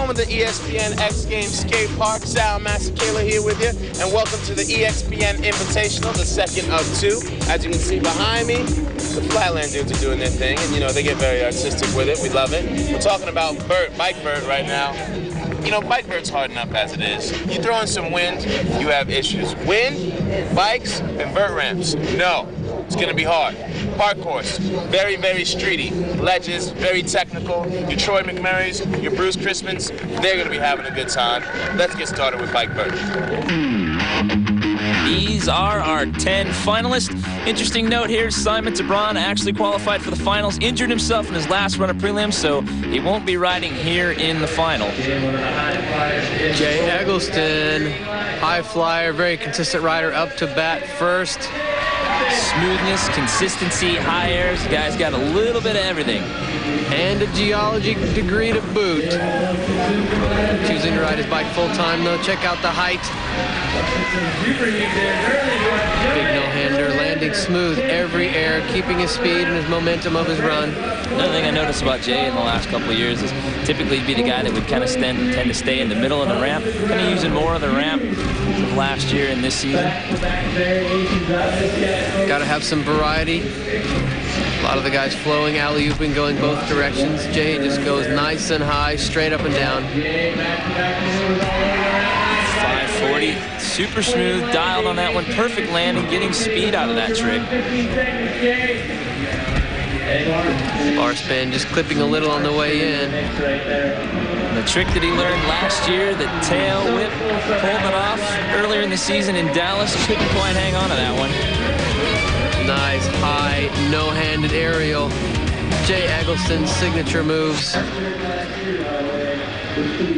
home of the ESPN X Games Skate Park. Sal Masekela here with you, and welcome to the Expn Invitational, the second of two. As you can see behind me, the Flatlan dudes are doing their thing, and you know, they get very artistic with it. We love it. We're talking about Vert, bike Vert right now. You know, bike Vert's hard enough as it is. You throw in some wind, you have issues. Wind, bikes, and Vert ramps. No, it's gonna be hard. Park course, very, very streety. Ledges, very technical. Your Troy McMurrays, your Bruce Christmans, they're gonna be having a good time. Let's get started with bike Vert. These are our 10 finalists. Interesting note here, Simon Tabron actually qualified for the finals, injured himself in his last run of prelims, so he won't be riding here in the final. Jay Eggleston, high flyer, very consistent rider, up to bat first. Smoothness, consistency, high airs, the guy's got a little bit of everything. And a geology degree to boot. Choosing to ride his bike full-time, though. Check out the height. Big no-hander, landing smooth every air, keeping his speed and his momentum of his run. Another thing I noticed about Jay in the last couple of years is typically he'd be the guy that would kind of tend to stay in the middle of the ramp, kind of using more of the ramp of last year and this season. Got to have some variety. A lot of the guys flowing, alley-ooping, going both directions. Jay just goes nice and high, straight up and down. 540, super smooth, dialed on that one, perfect landing, getting speed out of that trick. Bar spin just clipping a little on the way in. And the trick that he learned last year, the tail whip, pulled it off earlier in the season in Dallas, couldn't quite hang on to that one. Nice, high, no-handed aerial. Jay Eggleston's signature moves.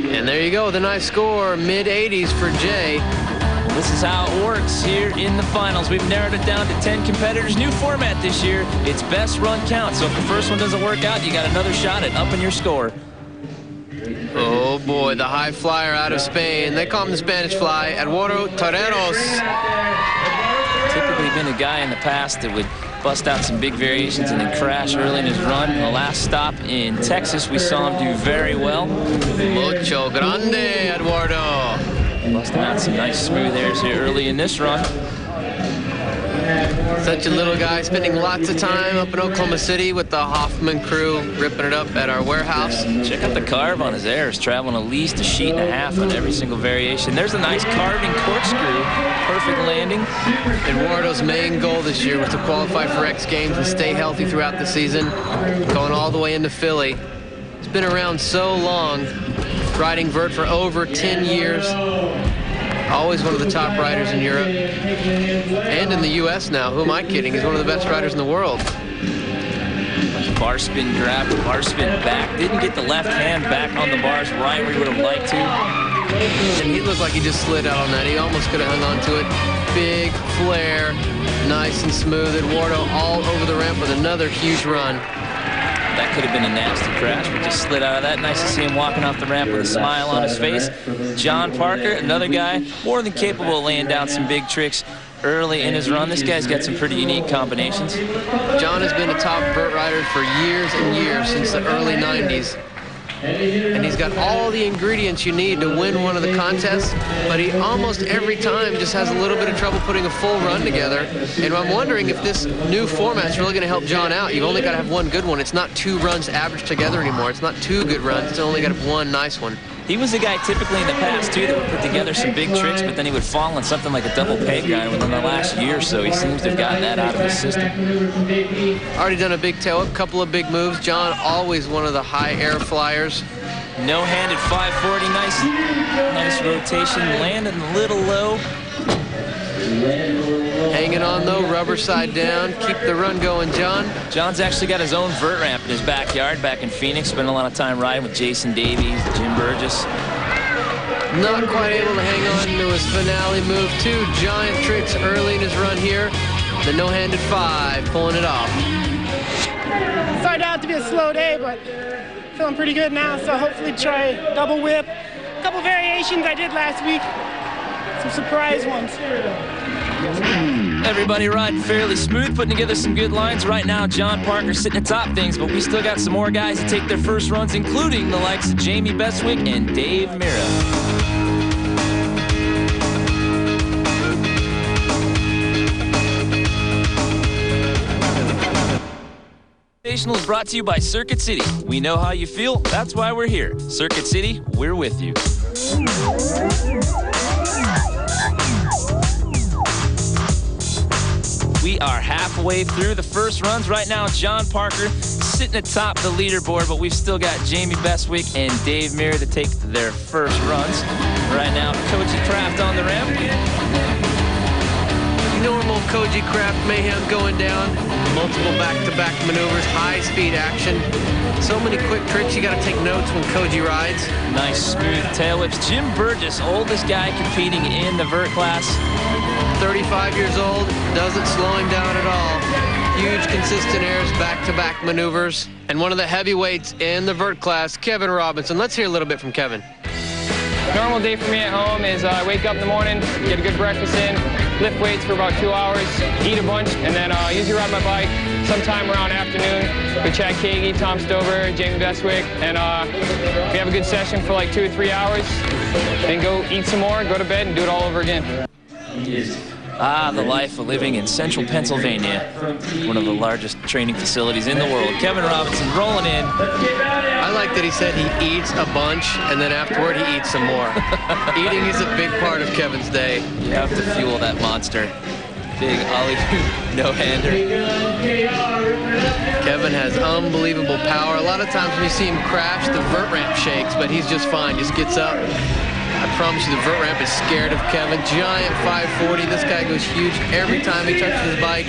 And there you go, the nice score, mid-80s for Jay. Well, this is how it works here in the finals. We've narrowed it down to 10 competitors. New format this year, it's best run count. So if the first one doesn't work out, you got another shot at upping your score. Oh boy, the high flyer out of Spain. They call him the Spanish fly, Eduardo Toreros. Typically been a guy in the past that would bust out some big variations and then crash early in his run. The last stop in Texas, we saw him do very well. Mucho grande, Eduardo. Busting out some nice smooth airs here early in this run. Such a little guy, spending lots of time up in Oklahoma City with the Hoffman crew, ripping it up at our warehouse. Check out the carve on his airs, traveling at least a sheet and a half on every single variation. There's a nice carving corkscrew, perfect landing. Eduardo's main goal this year was to qualify for X Games and stay healthy throughout the season, going all the way into Philly. He's been around so long, riding Vert for over 10 years. Always one of the top riders in Europe. And in the U.S. now. Who am I kidding? He's one of the best riders in the world. Bar spin grab, bar spin back. Didn't get the left hand back on the bars right where he would have liked to. And he looked like he just slid out on that. He almost could have hung on to it. Big flare, nice and smooth. Eduardo all over the ramp with another huge run. That could have been a nasty crash, but just slid out of that. Nice to see him walking off the ramp with a smile on his face. John Parker, another guy, more than capable of laying down some big tricks early in his run. This guy's got some pretty unique combinations. John has been a top Vert rider for years and years, since the early 90s. And he's got all the ingredients you need to win one of the contests, but he almost every time just has a little bit of trouble putting a full run together. And I'm wondering if this new format's really going to help John out. You've only got to have one good one. It's not two runs averaged together anymore. It's not two good runs. It's only got to have one nice one. He was the guy typically in the past, too, that would put together some big tricks, but then he would fall on something like a double peg grind within the last year or so. He seems to have gotten that out of his system. Already done a big tail up, couple of big moves. John, always one of the high air flyers. No-handed 540, nice rotation, landing a little low. Hanging on though, rubber side down. Keep the run going, John. John's actually got his own vert ramp in his backyard back in Phoenix. Spent a lot of time riding with Jason Davies, Jim Burgess. Not quite able to hang on to his finale move. Two giant tricks early in his run here. The no-handed 5, pulling it off. Started out to be a slow day, but feeling pretty good now, so hopefully try double whip. A couple variations I did last week. Some surprise ones. Everybody riding fairly smooth, putting together some good lines. Right now, John Parker sitting atop things, but we still got some more guys to take their first runs, including the likes of Jamie Bestwick and Dave Mira. Invitational is brought to you by Circuit City. We know how you feel, that's why we're here. Circuit City, we're with you. We are halfway through the first runs. Right now, John Parker sitting atop the leaderboard, but we've still got Jamie Bestwick and Dave Mira to take their first runs. Right now, Koji Kraft on the ramp. Normal Koji Kraft mayhem going down. Multiple back-to-back maneuvers, high-speed action. So many quick tricks, you got to take notes when Koji rides. Nice smooth tail whips. Jim Burgess, oldest guy competing in the vert class. 35 years old, doesn't slow him down at all. Huge consistent airs, back-to-back maneuvers. And one of the heavyweights in the vert class, Kevin Robinson. Let's hear a little bit from Kevin. Normal day for me at home is I wake up in the morning, get a good breakfast in, lift weights for about 2 hours, eat a bunch, and then usually ride my bike sometime around afternoon with Chad Kagi, Tom Stover, Jamie Bestwick, and we have a good session for like 2 or 3 hours, then go eat some more, go to bed, and do it all over again. Ah, the life of living in central Pennsylvania, one of the largest training facilities in the world. Kevin Robinson rolling in. I like that he said he eats a bunch, and then afterward he eats some more. Eating is a big part of Kevin's day. You have to fuel that monster. Big ollie no-hander. Kevin has unbelievable power. A lot of times when you see him crash, the vert ramp shakes, but he's just fine, just gets up. I promise you the vert ramp is scared of Kevin. Giant 540. This guy goes huge every time he touches his bike.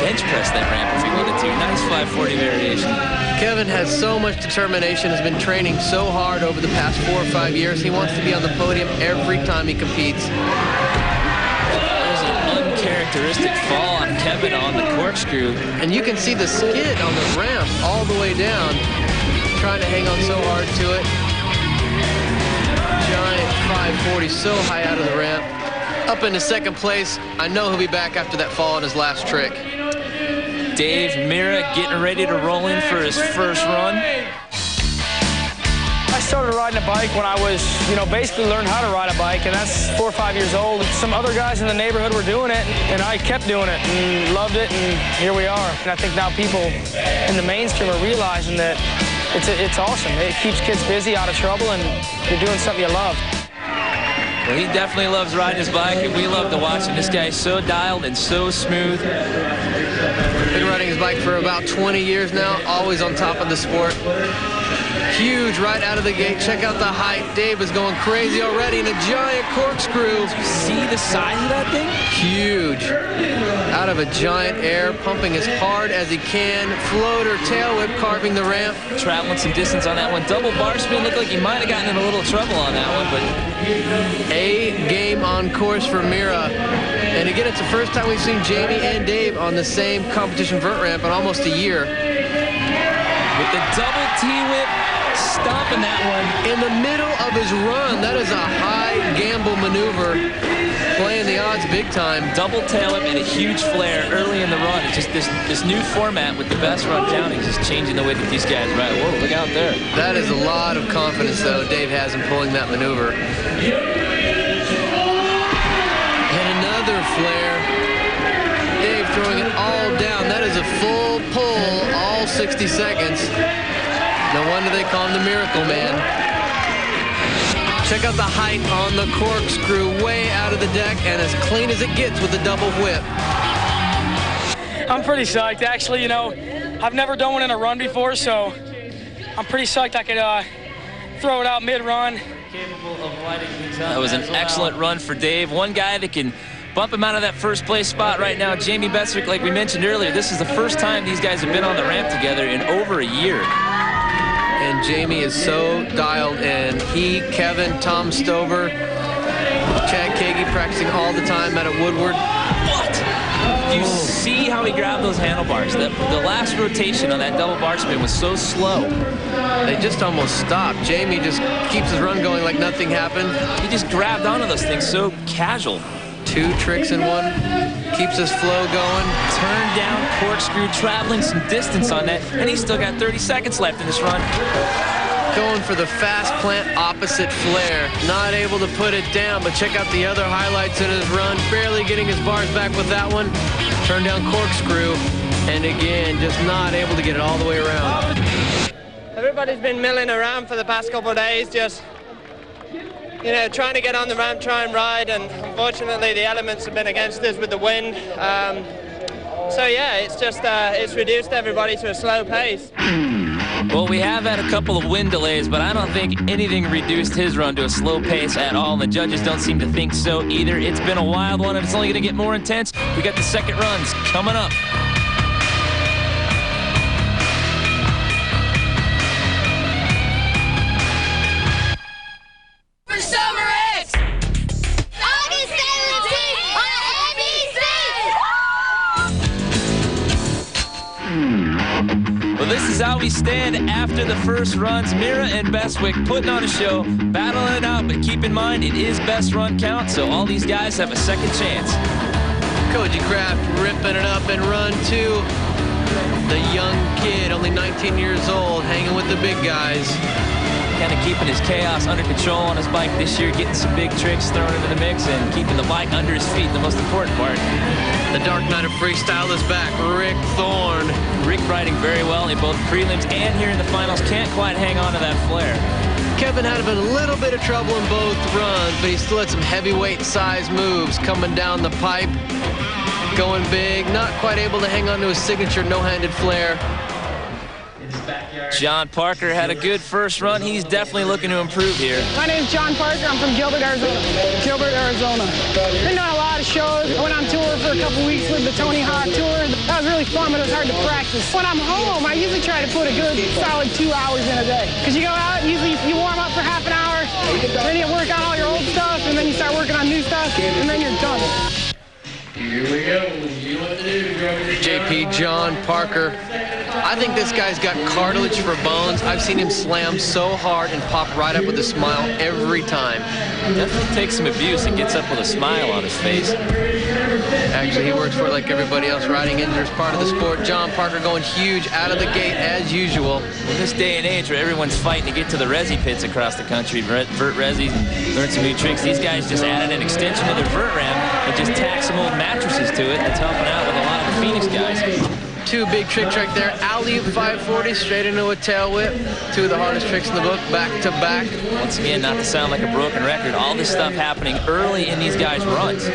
Bench press that ramp if he wanted to. Nice 540 variation. Kevin has so much determination, has been training so hard over the past 4 or 5 years. He wants to be on the podium every time he competes. There's an uncharacteristic fall on Kevin on the corkscrew. And you can see the skid on the ramp all the way down, trying to hang on so hard to it. Giant 540, so high out of the ramp. Up into second place. I know he'll be back after that fall on his last trick. Dave Mira getting ready to roll in for his first run. I started riding a bike when I was, basically learned how to ride a bike, and that's 4 or 5 years old. Some other guys in the neighborhood were doing it, and I kept doing it and loved it, and here we are. And I think now people in the mainstream are realizing that it's awesome. It keeps kids busy, out of trouble, and you're doing something you love. Well, he definitely loves riding his bike, and we love to watch him. This guy's so dialed and so smooth. Been riding his bike for about 20 years now, always on top of the sport. Huge right out of the gate. Check out the height. Dave is going crazy already in a giant corkscrew. See the size of that thing? Huge. Out of a giant air, pumping as hard as he can. Floater, tail whip, carving the ramp. Traveling some distance on that one. Double bar spin. Looked like he might have gotten in a little trouble on that one, but A game on course for Mira. And again, it's the first time we've seen Jamie and Dave on the same competition vert ramp in almost a year. With the double T-whip, stomping that one. In the middle of his run, that is a high gamble maneuver. Playing the odds big time. Double tail whip and a huge flare early in the run. It's just this new format with the best run down is just changing the way that these guys ride. Whoa, look out there. That is a lot of confidence, though, Dave has in pulling that maneuver. And another flare. Dave throwing it all down. That is a full pull, all 60 seconds. No wonder they call him the Miracle Man. Check out the height on the corkscrew, way out of the deck, and as clean as it gets with the double whip. I'm pretty psyched. Actually, I've never done one in a run before, so I'm pretty psyched I could throw it out mid-run. That was an excellent run for Dave. One guy that can bump him out of that first place spot right now, Jamie Bestwick, like we mentioned earlier. This is the first time these guys have been on the ramp together in over a year. And Jamie is so dialed in. He, Kevin, Tom Stover, Chad Kagi practicing all the time out at Woodward. What? Do you see how he grabbed those handlebars? The last rotation on that double bar spin was so slow. They just almost stopped. Jamie just keeps his run going like nothing happened. He just grabbed onto those things so casual. 2 tricks in one. Keeps his flow going. Turn down corkscrew, traveling some distance on that, and he's still got 30 seconds left in this run. Going for the fast plant opposite flare. Not able to put it down, but check out the other highlights in his run. Barely getting his bars back with that one. Turn down corkscrew, and again, just not able to get it all the way around. Everybody's been milling around for the past couple of days, just, you know, trying to get on the ramp, try and ride, and unfortunately the elements have been against us with the wind. So yeah, it's just, it's reduced everybody to a slow pace. Well, we have had a couple of wind delays, but I don't think anything reduced his run to a slow pace at all, and the judges don't seem to think so either. It's been a wild one, and it's only going to get more intense. We got the second runs coming up. This is how we stand after the first runs. Mira and Bestwick putting on a show, battling it out, but keep in mind it is best run count, so all these guys have a second chance. Koji Kraft ripping it up in run 2. The young kid, only 19 years old, hanging with the big guys. Kind of keeping his chaos under control on his bike this year, getting some big tricks thrown into the mix, and keeping the bike under his feet, the most important part. The Dark Knight of Freestyle is back, Rick Thorne. Rick riding very well in both prelims and here in the finals. Can't quite hang on to that flare. Kevin had a little bit of trouble in both runs, but he still had some heavyweight size moves coming down the pipe. Going big, not quite able to hang on to his signature no-handed flare. John Parker had a good first run. He's definitely looking to improve here. My name's John Parker. I'm from Gilbert, Arizona. Been doing a lot of shows. I went on tour for a couple weeks with the Tony Hawk tour. That was really fun, but it was hard to practice. When I'm home, I usually try to put a good solid 2 hours in a day. Because you go out, usually you warm up for half an hour, then you work on all your old stuff, and then you start working on new stuff, and then you're done. Here we go. JP John Parker. I think this guy's got cartilage for bones. I've seen him slam so hard and pop right up with a smile every time. Definitely takes some abuse and gets up with a smile on his face. Actually, he works for it like everybody else. Riding injuries part of the sport. John Parker going huge out of the gate as usual. In this day and age where everyone's fighting to get to the Resi pits across the country, Vert Resis, and learn some new tricks, these guys just added an extension to their Vert ramp and just tacked some old mattresses to it. That's helping out with a lot of the Phoenix guys. 2 big tricks right there. Alley-oop 540 straight into a tail whip. 2 of the hardest tricks in the book, back to back. Once again, not to sound like a broken record, all this stuff happening early in these guys' runs.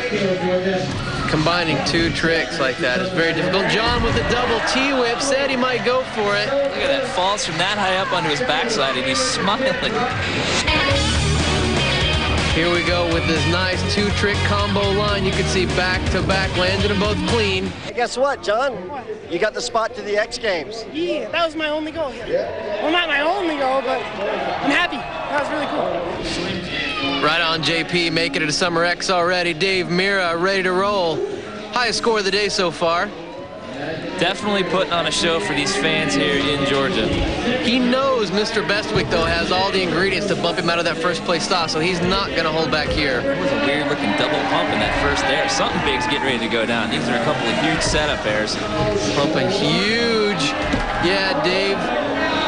Combining 2 tricks like that is very difficult. John with a double T-whip said he might go for it. Look at that, falls from that high up onto his backside and he's smiling. Here we go with this nice 2-trick combo line. You can see back-to-back, landed them both clean. Hey, guess what, John? You got the spot to the X Games. Yeah, that was my only goal here. Yeah. Well, not my only goal, but I'm happy. That was really cool. Right on, JP, making it to Summer X already. Dave Mira ready to roll. Highest score of the day so far. Definitely putting on a show for these fans here in Georgia. He knows Mr. Bestwick, though, has all the ingredients to bump him out of that first place stop, so he's not going to hold back here. There was a weird-looking double pump in that first air. Something big's getting ready to go down. These are a couple of huge setup airs. Pumping huge. Yeah, Dave.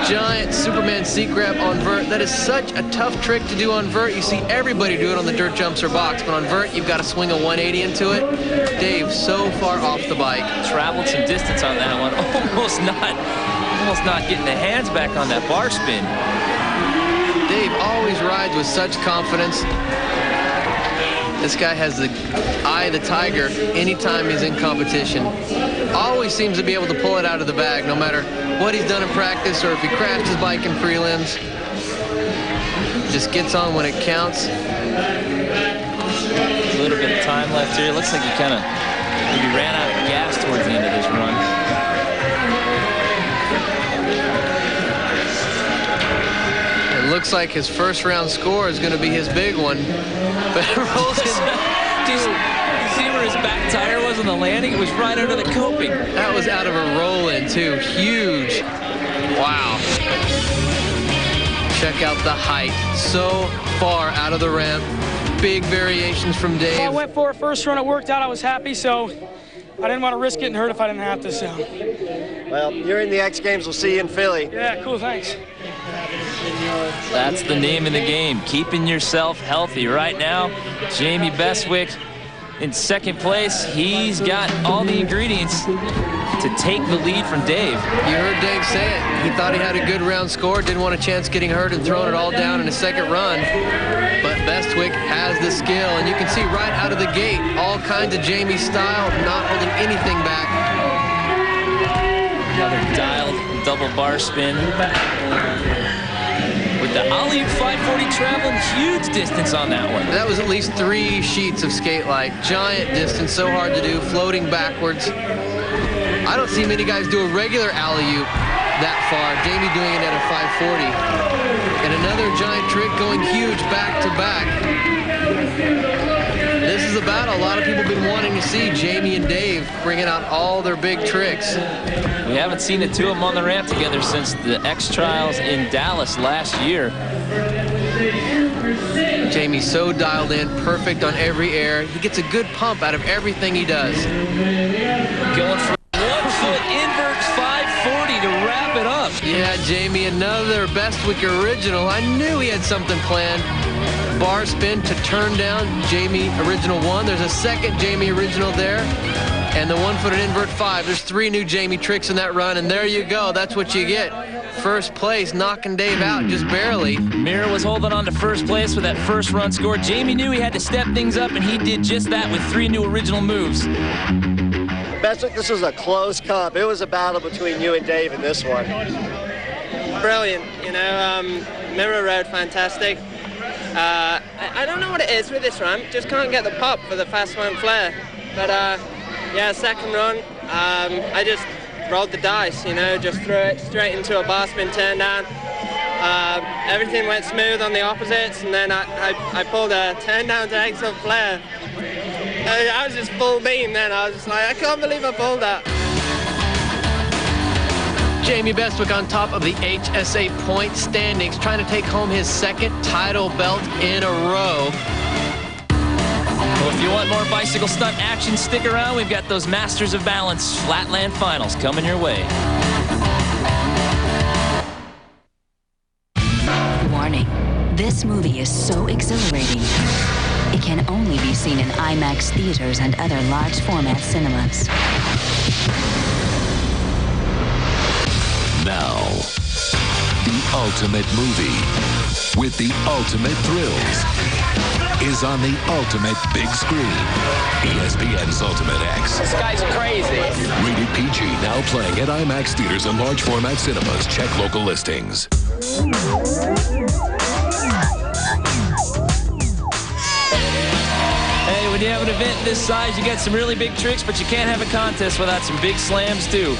Giant Superman seat grab on Vert. That is such a tough trick to do on Vert. You see everybody do it on the dirt jumps or box, but on Vert, you've got to swing a 180 into it. Dave, so far off the bike. Traveled some distance on that one. Almost not getting the hands back on that bar spin. Dave always rides with such confidence. This guy has the eye of the tiger anytime he's in competition. Always seems to be able to pull it out of the bag, no matter what he's done in practice or if he crashed his bike in prelims. Just gets on when it counts. A little bit of time left here. Looks like he kind of maybe ran out of gas towards the end of this run. It looks like his first round score is going to be his big one. But it rolls in. Do you see where his back tire was on the landing? It was right under the coping. That was out of a roll-in, too. Huge. Wow. Check out the height. So far out of the ramp. big variations from Dave. I went for a first run, it worked out, I was happy, so I didn't want to risk getting hurt if I didn't have to, so. Well, you're in the X Games. We'll see you in Philly. Yeah, cool, thanks. That's the name of the game, keeping yourself healthy. Right now, Jamie Bestwick in second place. He's got all the ingredients to take the lead from Dave. You heard Dave say it. He thought he had a good round score, didn't want a chance getting hurt and throwing it all down in a second run. But Bestwick has the skill, and you can see right out of the gate, all kinds of Jamie style, not holding anything back. Another dialed double bar spin. With the alley-oop 540 traveling huge distance on that one. That was at least 3 sheets of skate light. Giant distance, so hard to do, floating backwards. I don't see many guys do a regular alley-oop that far. Jamie doing it at a 540. And another giant trick going huge back to back. This is a battle a lot of people have been wanting to see. Jamie and Dave bringing out all their big tricks. We haven't seen the two of them on the ramp together since the X Trials in Dallas last year. Jamie's so dialed in, perfect on every air. He gets a good pump out of everything he does. Going for 1-foot invert 540 to wrap it up. Yeah, Jamie, another Bestwick original. I knew he had something planned. Bar spin to turn down Jamie original 1. There's a second Jamie original there. And the 1-foot invert 5. There's 3 new Jamie tricks in that run, and there you go. That's what you get. First place, knocking Dave out just barely. Mira was holding on to first place with that first run score. Jamie knew he had to step things up, and he did just that with 3 new original moves. Bestwick, this was a close comp. It was a battle between you and Dave in this one. Brilliant, you know, Mirror rode fantastic. I don't know what it is with this ramp, just can't get the pop for the fast one flare. But yeah, second run, I just rolled the dice, you know, just threw it straight into a bar spin turn down. Everything went smooth on the opposites, and then I pulled a turn down to exit flare. I was just full beam then. I was just like, I can't believe I pulled that. Jamie Bestwick on top of the HSA point standings, trying to take home his second title belt in a row. Well, if you want more bicycle stunt action, stick around. We've got those Masters of Balance Flatland finals coming your way. Warning, this movie is so exhilarating. It can only be seen in IMAX theaters and other large format cinemas. Now, the ultimate movie with the ultimate thrills is on the ultimate big screen. ESPN's Ultimate X. This guy's crazy. Rated PG, now playing at IMAX theaters and large format cinemas. Check local listings. Hey, when you have an event this size, you get some really big tricks, but you can't have a contest without some big slams too.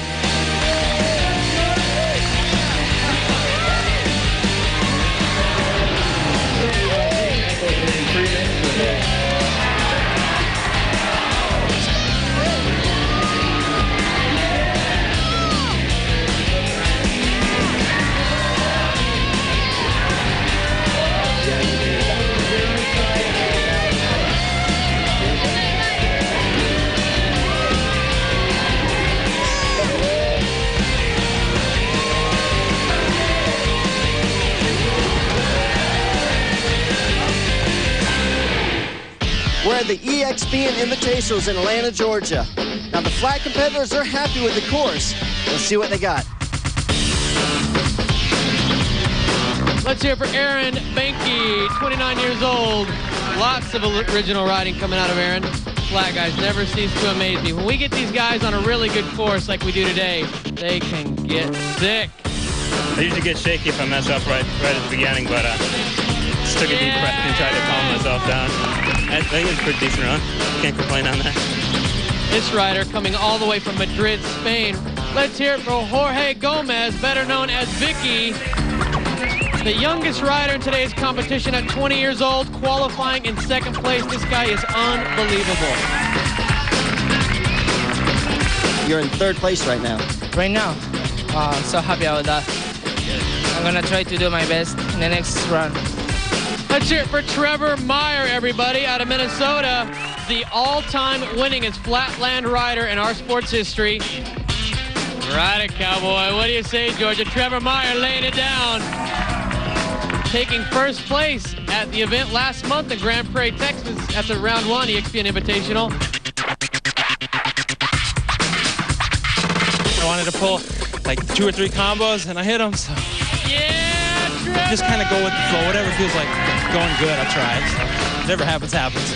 We're at the Expn Invitational in Atlanta, Georgia. Now the flag competitors are happy with the course. Let's see what they got. Let's hear it for Aaron Banky, 29 years old. Lots of original riding coming out of Aaron. Flat guys never cease to amaze me. When we get these guys on a really good course like we do today, they can get sick. I usually get shaky if I mess up right at the beginning, but just took a deep breath and tried to calm myself down. I think it was a pretty decent run. Can't complain on that. This rider coming all the way from Madrid, Spain. Let's hear it for Jorge Gomez, better known as Vicky. The youngest rider in today's competition at 20 years old, qualifying in second place. This guy is unbelievable. You're in third place right now. Right now, I'm so happy about that. I'm gonna try to do my best in the next run. Let's hear it for Trevor Meyer, everybody, out of Minnesota. The all-time winningest flatland rider in our sports history. Ride it, cowboy. What do you say, Georgia? Trevor Meyer laying it down. Taking first place at the event last month in Grand Prairie, Texas at the round 1 Expn Invitational. I wanted to pull like 2 or 3 combos, and I hit them, so. Yeah, Trevor! Just kind of go with the flow. Whatever feels like going good, I'll try it. So whatever happens, happens.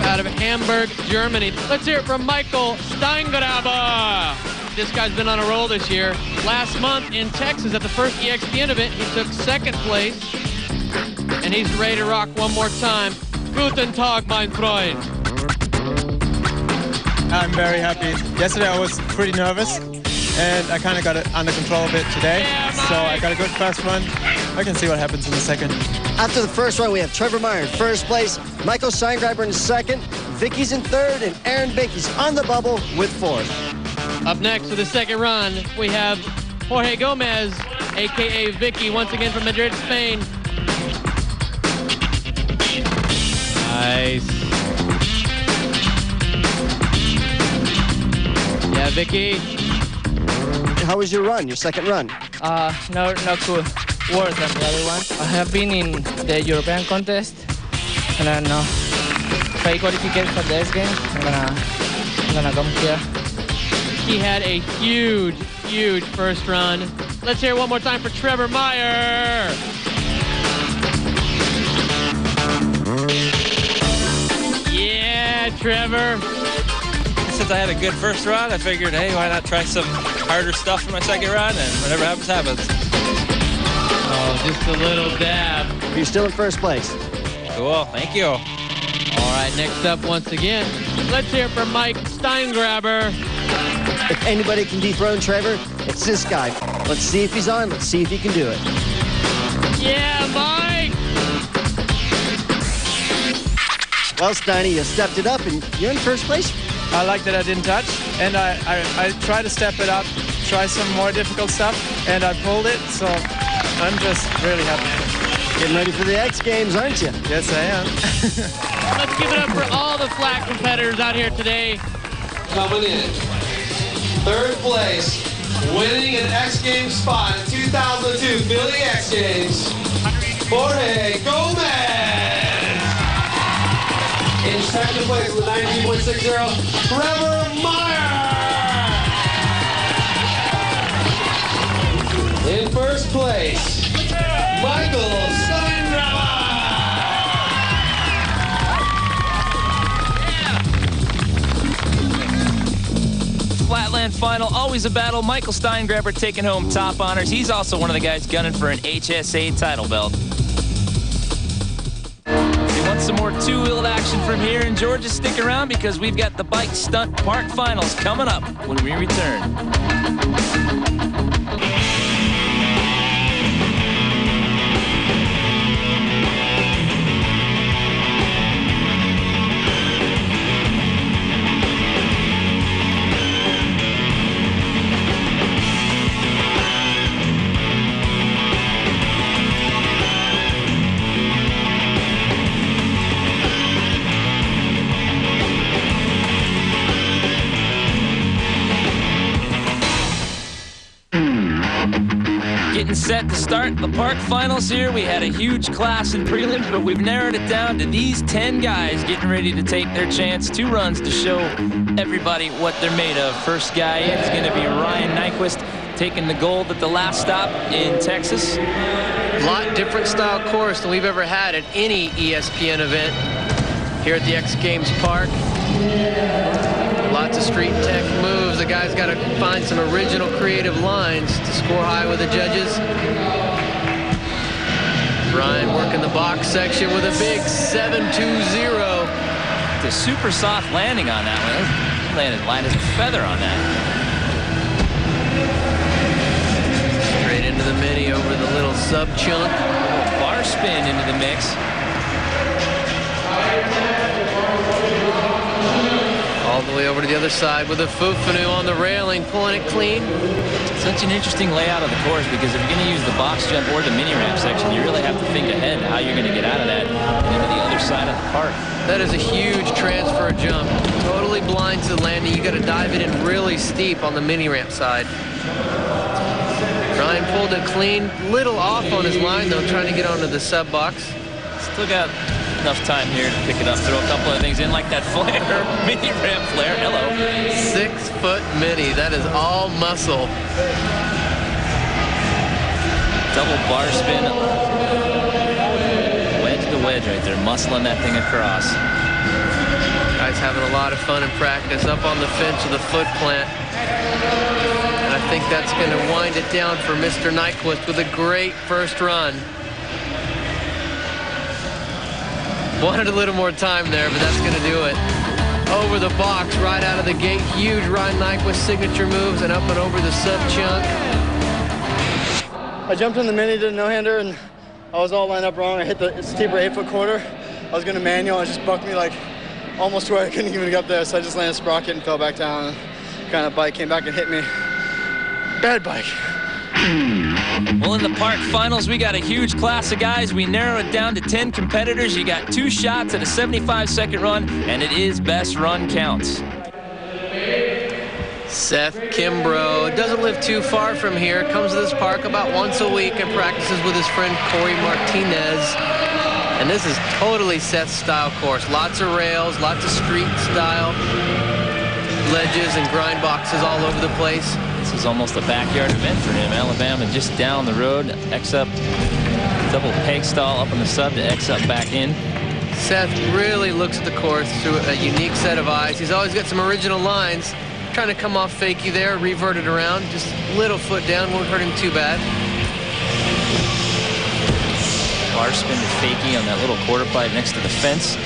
Out of Hamburg, Germany. Let's hear it from Michael Steingraber. This guy's been on a roll this year. Last month in Texas at the first EXPN event, he took 2nd place. And he's ready to rock one more time. Guten Tag, mein Freund. I'm very happy. Yesterday I was pretty nervous, and I kind of got it under control a bit today. Yeah, so I got a good first run. I can see what happens in the second. After the first run, we have Trevor Meyer in first place, Michael Steingraber in second, Vicky's in third, and Aaron Bakey's on the bubble with 4th. Up next for the second run, we have Jorge Gomez, a.k.a. Vicky, once again from Madrid, Spain. Nice. Yeah, Vicky. How was your run, your second run? Not cool. Worse than the other one. I have been in the European contest, and I know if I qualify for this game, I'm gonna come here. He had a huge, huge first run. Let's hear it one more time for Trevor Meyer. Yeah, Trevor. Since I had a good first run, I figured, hey, why not try some harder stuff for my second run, and whatever happens, happens. Oh, just a little dab. You're still in first place. Cool, thank you. All right, next up once again, let's hear it from Mike Steingraber. If anybody can dethrone Trevor, it's this guy. Let's see if he's on. Let's see if he can do it. Yeah, Mike! Well, Steiny, you stepped it up, and you're in first place. I like that I didn't touch, and I tried to step it up, try some more difficult stuff, and I pulled it, so I'm just really happy. Getting ready for the X Games, aren't you? Yes, I am. Let's give it up for all the flat competitors out here today. Coming in, 3rd place, winning an X Games spot in 2002 Philly X Games, Jorge Gomez. In 2nd place with a 92.60, Trevor Meyer. In 1st place, Michael Steingraber. Flatland final, always a battle. Michael Steingraber taking home top honors. He's also one of the guys gunning for an HSA title belt. If you want some more two-wheeled action from here in Georgia, stick around because we've got the bike stunt park finals coming up when we return. Getting set to start the park finals here. We had a huge class in prelims, but we've narrowed it down to these 10 guys getting ready to take their chance. 2 runs to show everybody what they're made of. First guy in is going to be Ryan Nyquist, taking the gold at the last stop in Texas. A lot different style course than we've ever had at any ESPN event here at the X Games Park. Lots of street tech moves. The guy's got to find some original creative lines to score high with the judges. Ryan working the box section with a big 7.20. The super soft landing on that one. He landed light as a feather on that. Straight into the mini over the little sub chunk. Bar spin into the mix. All the the way over to the other side with a Fufanu on the railing, pulling it clean. Such an interesting layout of the course, because if you're going to use the box jump or the mini ramp section, you really have to think ahead how you're going to get out of that and into the other side of the park. That is a huge transfer jump. Totally blinds the landing. You got to dive it in really steep on the mini ramp side. Ryan pulled it clean, little off on his line though, trying to get onto the sub box. Still got enough time here to pick it up, throw a couple of things in like that flare, mini ramp flare. Hello. 6-foot mini. That is all muscle. Double bar spin. Wedge to wedge right there, muscling that thing across. Guys having a lot of fun in practice. Up on the fence with a foot plant. And I think that's going to wind it down for Mr. Nyquist with a great first run. Wanted a little more time there, but that's going to do it. Over the box, right out of the gate. Huge Ryan Nyquist signature moves, and up and over the sub chunk. I jumped in the mini, did a no-hander, and I was all lined up wrong. I hit the steeper 8-foot quarter. I was going to manual, and it just bucked me like almost to where I couldn't even get up there. So I just landed a sprocket and fell back down. And kind of bike came back and hit me. Bad bike. Well, in the park finals, we got a huge class of guys. We narrow it down to 10 competitors. You got 2 shots at a 75-second run, and it is best run counts. Seth Kimbrough doesn't live too far from here. Comes to this park about once a week and practices with his friend Corey Martinez. And this is totally Seth's style course. Lots of rails, lots of street style, ledges and grind boxes all over the place. This is almost a backyard event for him. Alabama just down the road. X up, double peg stall up on the sub to X up back in. Seth really looks at the course through a unique set of eyes. He's always got some original lines. Trying to come off fakie there, revert it around. Just little foot down, won't hurt him too bad. Bar spin to fakie on that little quarter pipe next to the fence.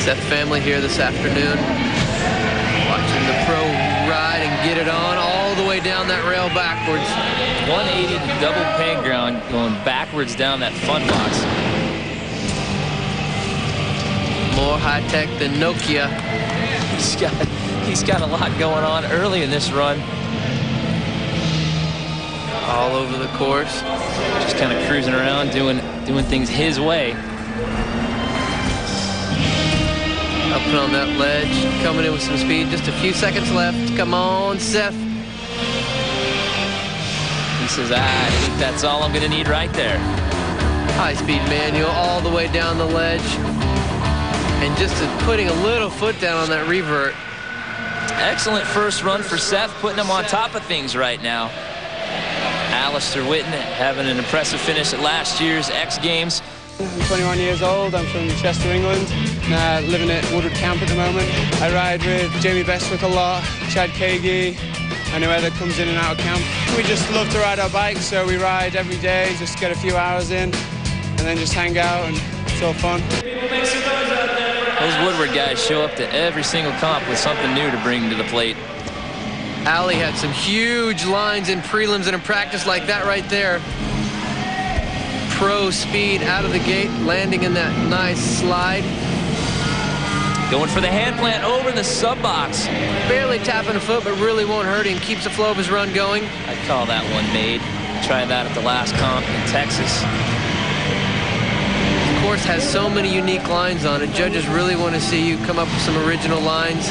Seth family here this afternoon. Watching the pro ride and get it on all the way down that rail backwards. 180 to double peg ground, going backwards down that fun box. More high-tech than Nokia. He's got a lot going on early in this run. All over the course. Just kind of cruising around, doing things his way. Up and on that ledge, coming in with some speed. Just a few seconds left. Come on, Seth. He says, I think that's all I'm going to need right there. High-speed manual all the way down the ledge. And just putting a little foot down on that revert. Excellent first run for Seth, putting him on top of things right now. Alistair Witten having an impressive finish at last year's X Games. I'm 21 years old. I'm from Chester, England. Living at Woodward Camp at the moment. I ride with Jamie Bestwick a lot, Chad Kagi, and whoever comes in and out of camp. We just love to ride our bikes, so we ride every day, just get a few hours in, and then just hang out, and it's all fun. Those Woodward guys show up to every single comp with something new to bring to the plate. Ali had some huge lines in prelims and in practice like that right there. Pro speed out of the gate, landing in that nice slide. Going for the hand plant over the sub box. Barely tapping a foot, but really won't hurt him. Keeps the flow of his run going. I'd call that one made. Tried that at the last comp in Texas. The course has so many unique lines on it. Judges really want to see you come up with some original lines,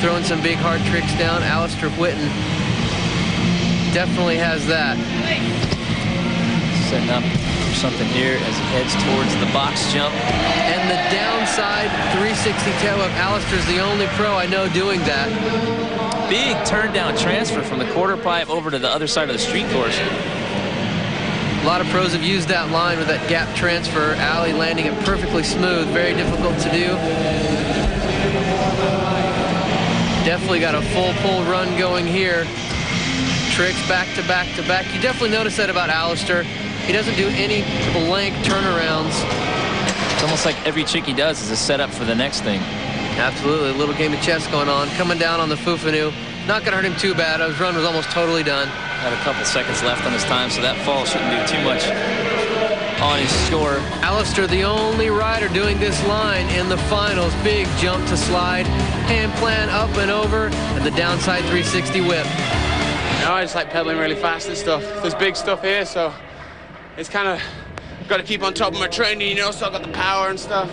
throwing some big hard tricks down. Alistair Witten definitely has that. Setting up for something here as he heads towards the box jump. And the downside 360 tail whip. Alistair's the only pro I know doing that. Big turn down transfer from the quarter pipe over to the other side of the street course. A lot of pros have used that line with that gap transfer. Ali landing it perfectly smooth, very difficult to do. Definitely got a full pull run going here. Tricks back to back to back. You definitely notice that about Alistair. He doesn't do any blank turnarounds. It's almost like every trick he does is a setup for the next thing. Absolutely, a little game of chess going on. Coming down on the Fufanu. Not gonna hurt him too bad. His run was almost totally done. Had a couple seconds left on his time, so that fall shouldn't do too much on his score. Alistair, the only rider doing this line in the finals. Big jump to slide, hand plan up and over, and the downside 360 whip. You know, I just like pedaling really fast and stuff. There's big stuff here, so it's kind of got to keep on top of my training, you know, so I got the power and stuff.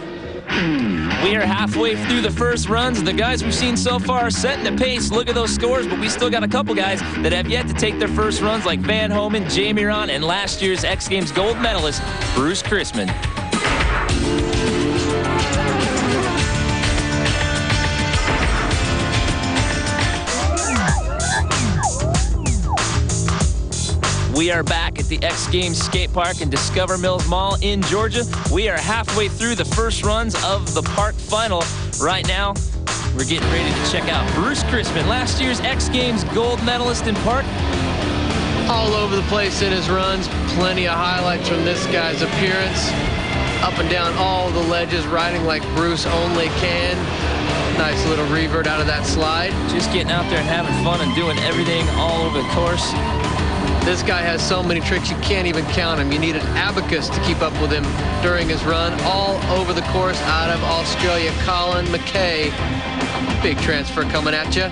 We are halfway through the first runs. The guys we've seen so far are setting the pace. Look at those scores, but we still got a couple guys that have yet to take their first runs, like Van Homan, Jamie Ron, and last year's X Games gold medalist, Bruce Chrisman. We are back at the X Games skate park in Discover Mills Mall in Georgia. We are halfway through the first runs of the park final. Right now, we're getting ready to check out Bruce Chrisman, last year's X Games gold medalist in park. All over the place in his runs. Plenty of highlights from this guy's appearance. Up and down all the ledges, riding like Bruce only can. Nice little revert out of that slide. Just getting out there and having fun and doing everything all over the course. This guy has so many tricks you can't even count him. You need an abacus to keep up with him during his run. All over the course out of Australia, Colin McKay. Big transfer coming at you.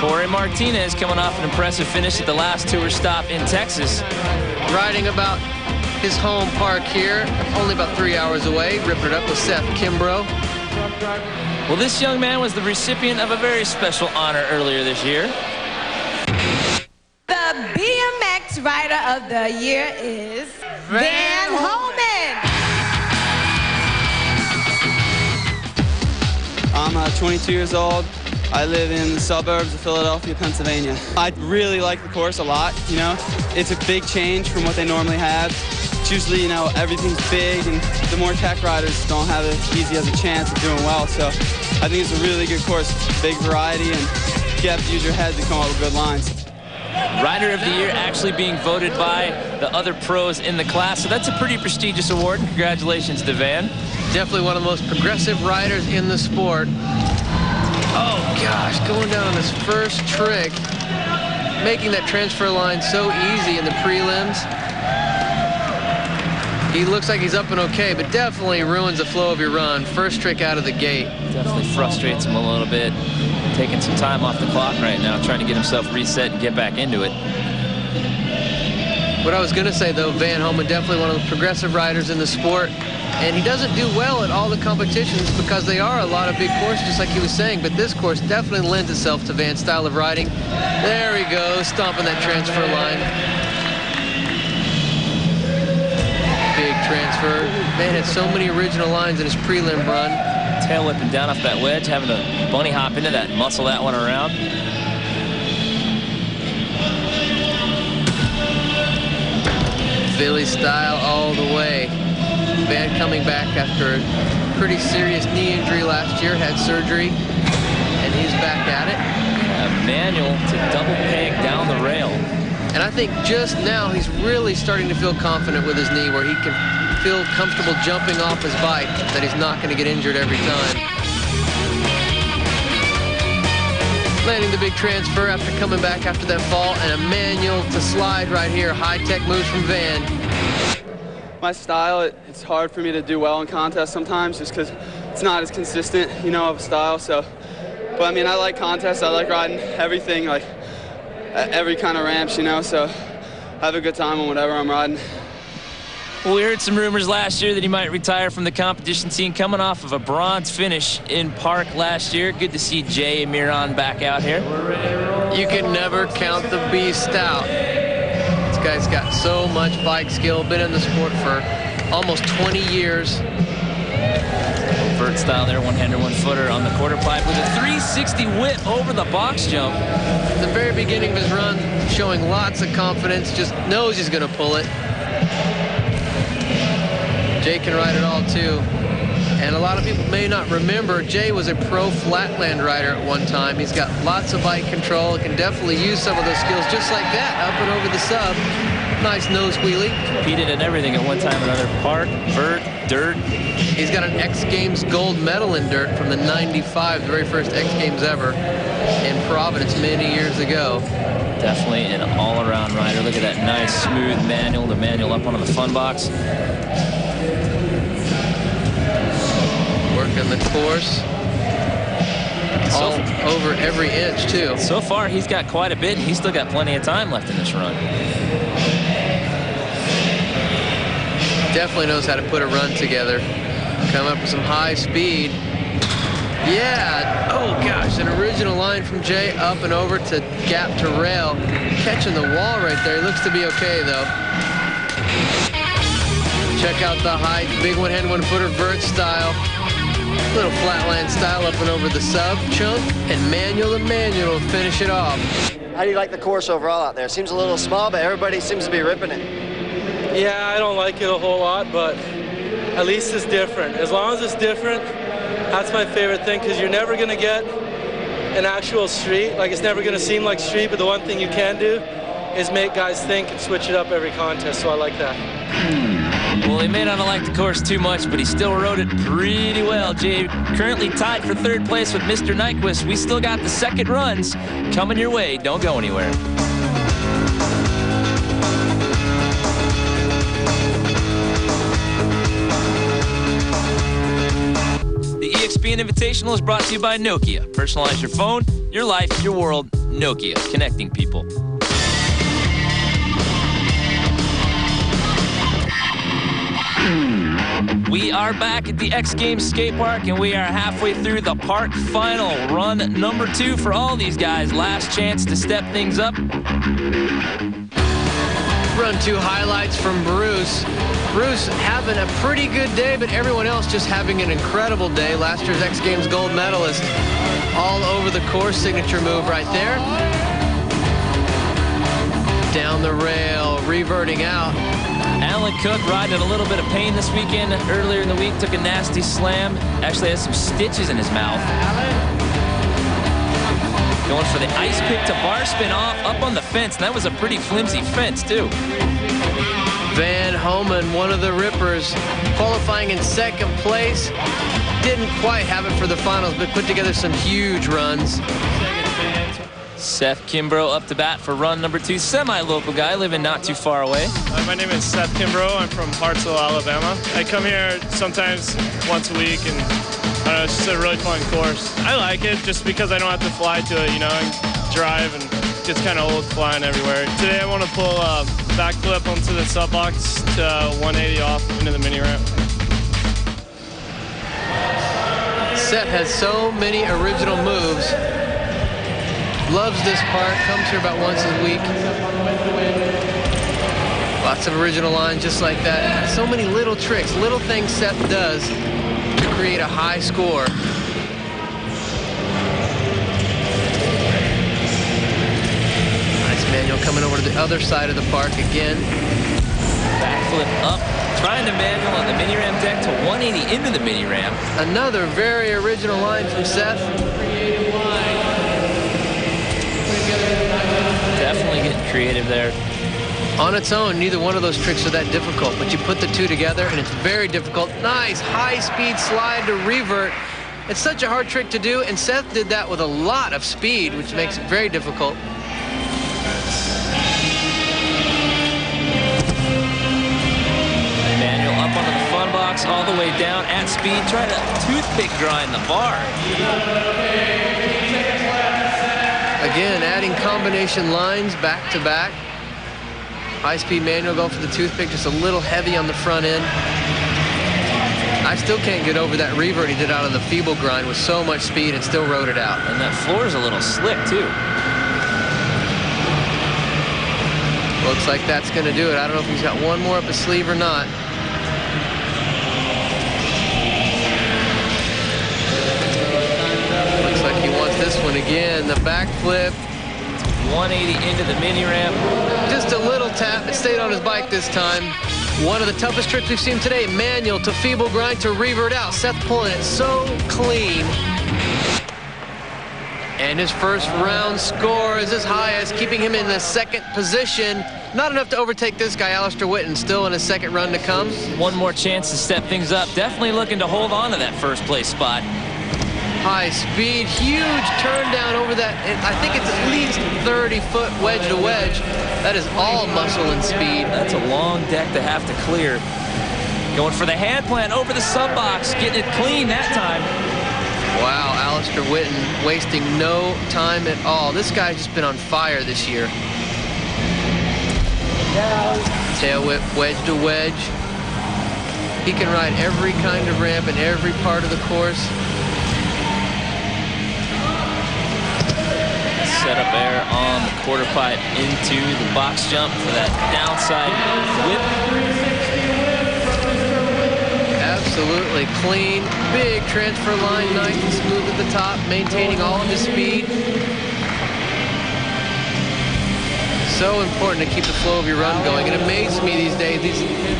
Corey Martinez coming off an impressive finish at the last tour stop in Texas. Riding about his home park here, only about 3 hours away, ripping it up with Seth Kimbrough. Well, this young man was the recipient of a very special honor earlier this year. The BMX Rider of the Year is Van Homan. I'm 22 years old. I live in the suburbs of Philadelphia, Pennsylvania. I really like the course a lot, you know. It's a big change from what they normally have. It's usually, you know, everything's big, and the more tech riders don't have as easy as a chance of doing well. So I think it's a really good course, big variety, and you have to use your head to come up with good lines. Rider of the Year actually being voted by the other pros in the class, so that's a pretty prestigious award. Congratulations to Van. Definitely one of the most progressive riders in the sport. Oh gosh, going down on his first trick, making that transfer line so easy in the prelims. He looks like he's up and okay, but definitely ruins the flow of your run. First trick out of the gate. Definitely frustrates him a little bit. Taking some time off the clock right now, trying to get himself reset and get back into it. What I was going to say, though, Van Homan, definitely one of the progressive riders in the sport. And he doesn't do well at all the competitions because they are a lot of big courses, just like he was saying. But this course definitely lends itself to Van's style of riding. There he goes, stomping that transfer line. Big transfer. Van had so many original lines in his prelim run. Tail whipping down off that wedge, having to bunny hop into that, muscle that one around. Philly style all the way. Van coming back after a pretty serious knee injury last year, had surgery, and he's back at it. A manual to double peg down the rail. And I think just now he's really starting to feel confident with his knee, where he can feel comfortable jumping off his bike, that he's not going to get injured every time. Landing the big transfer after coming back after that fall, and a manual to slide right here. High-tech moves from Van. My style, it's hard for me to do well in contests sometimes just because it's not as consistent, you know, of a style. So, but I mean, I like contests. I like riding everything, like every kind of ramps, you know, so I have a good time on whatever I'm riding. Well, we heard some rumors last year that he might retire from the competition scene, coming off of a bronze finish in park last year. Good to see Jay Miron back out here. You can never count the beast out. This guy's got so much bike skill, been in the sport for almost 20 years. Vert style there, one-hander, one-footer on the quarter pipe with a 360 whip over the box jump. At the very beginning of his run, showing lots of confidence, just knows he's going to pull it. Jay can ride it all, too. And a lot of people may not remember, Jay was a pro flatland rider at one time. He's got lots of bike control, can definitely use some of those skills just like that, up and over the sub. Nice nose wheelie. Competed in everything at one time or another. Park, vert, dirt. He's got an X Games gold medal in dirt from the '95, the very first X Games ever in Providence many years ago. Definitely an all-around rider. Look at that nice, smooth manual, the manual up onto the fun box. Working the course. All over every inch, too. So far, he's got quite a bit, and he's still got plenty of time left in this run. Definitely knows how to put a run together. Come up with some high speed. Yeah, oh gosh, an original line from Jay, up and over to gap to rail. Catching the wall right there. He looks to be okay, though. Check out the height, big one-hand, one-footer vert style. Little flatland style up and over the sub chunk, and manual to manual to finish it off. How do you like the course overall out there? Seems a little small, but everybody seems to be ripping it. Yeah, I don't like it a whole lot, but at least it's different. As long as it's different, that's my favorite thing, because you're never going to get an actual street. Like, it's never going to seem like street, but the one thing you can do is make guys think and switch it up every contest, so I like that. Well, he may not have liked the course too much, but he still rode it pretty well. Jay currently tied for third place with Mr. Nyquist. We still got the second runs coming your way. Don't go anywhere. The Expn Invitational is brought to you by Nokia. Personalize your phone, your life, your world. Nokia, connecting people. We are back at the X Games skate park, and we are halfway through the park final. Run number 2 for all these guys. Last chance to step things up. Run 2 highlights from Bruce. Bruce having a pretty good day, but everyone else just having an incredible day. Last year's X Games gold medalist. All over the course, signature move right there. Down the rail, reverting out. Alan Cook riding a little bit of pain this weekend. Earlier in the week, took a nasty slam. Actually has some stitches in his mouth. Going for the ice pick to bar spin off, up on the fence. That was a pretty flimsy fence, too. Van Homan, one of the rippers, qualifying in second place. Didn't quite have it for the finals, but put together some huge runs. Seth Kimbrough up to bat for run number 2. Semi-local guy living not too far away. My name is Seth Kimbrough. I'm from Hartsville, Alabama. I come here sometimes once a week, and I don't know, it's just a really fun course. I like it just because I don't have to fly to it, you know, and drive, and it gets kind of old flying everywhere. Today I want to pull a backflip onto the sub box to 180 off into the mini ramp. Seth has so many original moves. Loves this park, comes here about once a week. Lots of original lines just like that. So many little tricks, little things Seth does to create a high score. Nice manual coming over to the other side of the park again. Backflip up, trying to manual on the mini ramp deck to 180 into the mini ramp. Another very original line from Seth. Definitely getting creative there. On its own, neither one of those tricks are that difficult, but you put the two together and it's very difficult. Nice high-speed slide to revert. It's such a hard trick to do, and Seth did that with a lot of speed, which makes it very difficult. Manual up onto the fun box, all the way down at speed, trying to toothpick grind the bar. Again, adding combination lines back to back. High-speed manual, go for the toothpick, just a little heavy on the front end. I still can't get over that revert he did out of the feeble grind with so much speed and still rode it out. And that floor is a little slick, too. Looks like that's going to do it. I don't know if he's got one more up his sleeve or not. Looks like he wants this one again. The backflip. 180 into the mini ramp. Just a little tap. It stayed on his bike this time. One of the toughest tricks we've seen today. Manual to feeble grind to revert out. Seth pulling it so clean. And his first round score is his highest, keeping him in the second position. Not enough to overtake this guy, Alistair Witten, still in his second run to come. One more chance to step things up. Definitely looking to hold on to that first place spot. High speed, huge turn down over that. I think it's at least 30-foot wedge to wedge. That is all muscle and speed. That's a long deck to have to clear. Going for the hand plant over the sub box, getting it clean that time. Wow, Alistair Witten wasting no time at all. This guy's just been on fire this year. Tail whip, wedge to wedge. He can ride every kind of ramp in every part of the course. Set up air on the quarter pipe into the box jump for that downside whip. Absolutely clean, big transfer line, nice and smooth at the top, maintaining all of his speed. So important to keep the flow of your run going. It amazes me these days,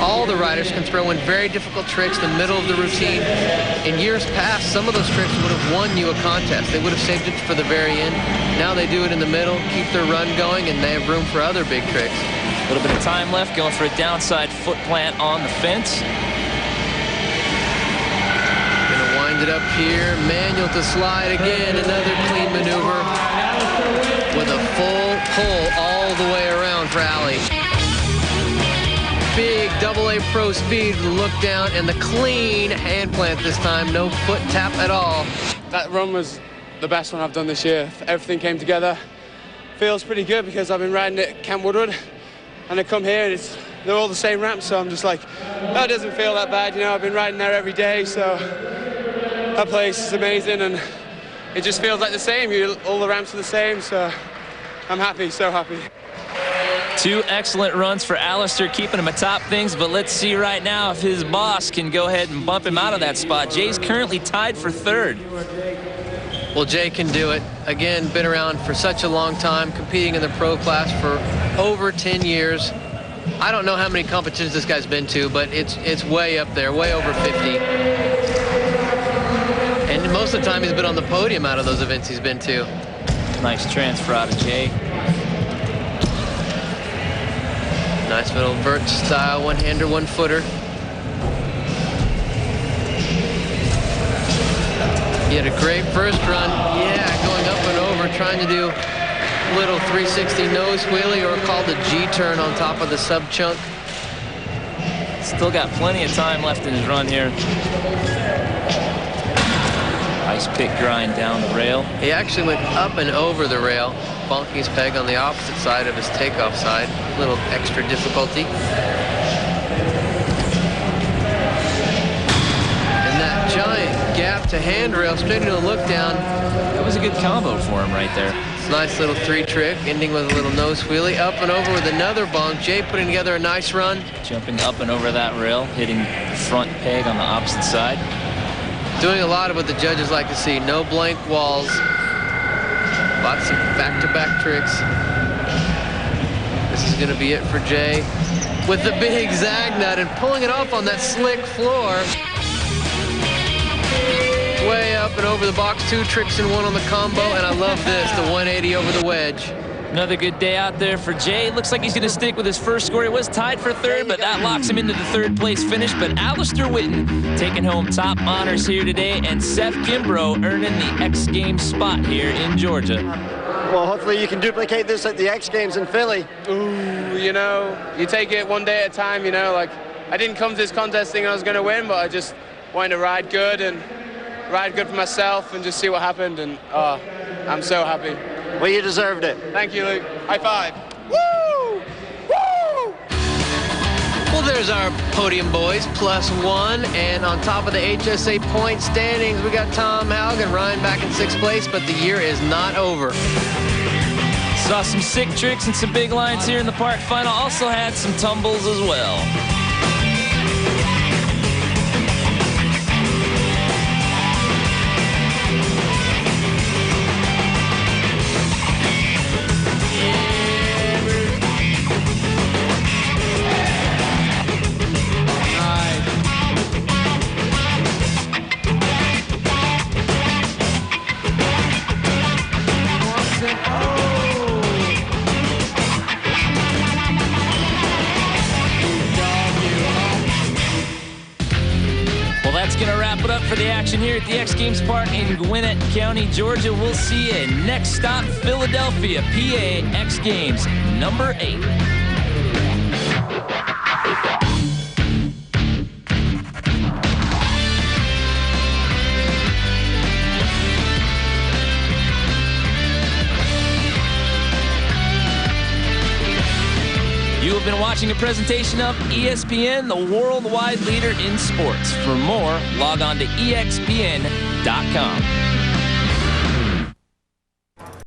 all the riders can throw in very difficult tricks in the middle of the routine. In years past, some of those tricks would have won you a contest. They would have saved it for the very end. Now they do it in the middle, keep their run going, and they have room for other big tricks. A little bit of time left, going for a downside foot plant on the fence. Gonna wind it up here, manual to slide again, another clean maneuver with a full pull all the way around for Ali. Big AA Pro speed, look down, and the clean hand plant this time, no foot tap at all. That run was the best one I've done this year. Everything came together. Feels pretty good because I've been riding at Camp Woodward, and I come here and they're all the same ramps, so I'm just like, that doesn't feel that bad, you know. I've been riding there every day, so that place is amazing, and it just feels like the same. All the ramps are the same, so I'm happy, so happy. Two excellent runs for Alistair, keeping him atop things, but let's see right now if his boss can go ahead and bump him out of that spot. Jay's currently tied for third. Well, Jay can do it. Again, been around for such a long time, competing in the pro class for over 10 years. I don't know how many competitions this guy's been to, but it's way up there, way over 50. And most of the time he's been on the podium out of those events he's been to. Nice transfer out of Jay. Nice little Vert style, one-hander, one-footer. He had a great first run. Yeah, going up and over, trying to do little 360 nose wheelie, or called a G-turn on top of the sub-chunk. Still got plenty of time left in his run here. Nice pick grind down the rail. He actually went up and over the rail, bonking his peg on the opposite side of his takeoff side. A little extra difficulty. And that giant gap to handrail, straight into a look down. That was a good combo for him right there. It's a nice little three trick, ending with a little nose wheelie. Up and over with another bonk. Jay putting together a nice run. Jumping up and over that rail, hitting the front peg on the opposite side. Doing a lot of what the judges like to see. No blank walls. Lots of back-to-back tricks. This is going to be it for Jay. With the big zag nut and pulling it off on that slick floor. Way up and over the box, two tricks in one on the combo, and I love this, the 180 over the wedge. Another good day out there for Jay. Looks like he's going to stick with his first score. He was tied for third, but that locks him into the third place finish. But Alistair Witten taking home top honors here today, and Seth Kimbrough earning the X Games spot here in Georgia. Well, hopefully you can duplicate this at the X Games in Philly. Ooh, you know, you take it one day at a time, you know, like, I didn't come to this contest thinking I was going to win, but I just wanted to ride good for myself and just see what happened, and I'm so happy. Well, you deserved it. Thank you, Luke. High five. Woo! Woo! Well, there's our podium boys, +1. And on top of the HSA point standings, we got Tom Haug and Ryan back in 6th place, but the year is not over. Saw some sick tricks and some big lines here in the park final. Also had some tumbles as well. That's going to wrap it up for the action here at the X Games Park in Gwinnett County, Georgia. We'll see you next stop, Philadelphia, PA, X Games #8. have been watching a presentation of ESPN, the worldwide leader in sports. For more, log on to expn.com.